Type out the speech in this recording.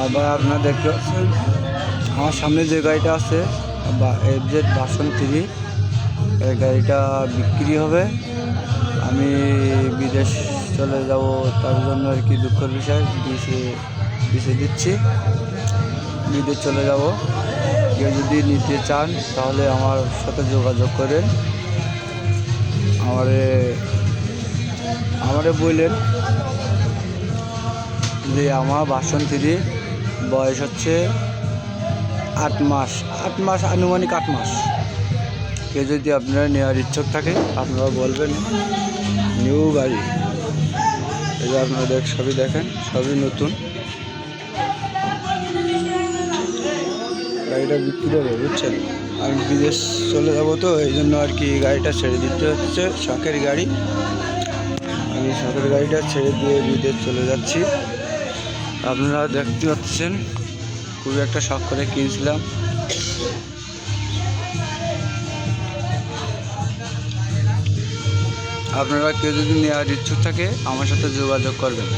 আবার আপনারা দেখতে পাচ্ছেন আমার সামনে যে গাড়িটা আছে বা FZ ভার্সন 3, এই গাড়িটা বিক্রি হবে। আমি বিদেশ চলে যাব, তার জন্য আর কি দুঃখের বিষয় পিছিয়ে দিচ্ছি। বিদেশ চলে যাব। কেউ যদি নিতে চান তাহলে আমার সাথে যোগাযোগ করেন। আমারে বললেন যে আমার ভার্সন 3 বয়স হচ্ছে 8 মাস, আনুমানিক 8 মাস। কেউ যদি আপনারা নেওয়ার ইচ্ছুক থাকে আপনারা বলবেন। নিউ গাড়ি, এই যে আপনারা সবই দেখেন, সবই নতুন। গাড়িটা বিক্রি হবে, বুঝছেন। আমি বিদেশ চলে যাবো, তো এই জন্য আর কি গাড়িটা ছেড়ে দিতে হচ্ছে। শখের গাড়ি, আমি শখের গাড়িটা ছেড়ে দিয়ে বিদেশ চলে যাচ্ছি। আপনারা দেখতে পাচ্ছেন খুবই একটা শখ করে কিনছিলাম। আপনারা কেউ যদি নেওয়ার ইচ্ছুক থাকে আমার সাথে যোগাযোগ করবেন।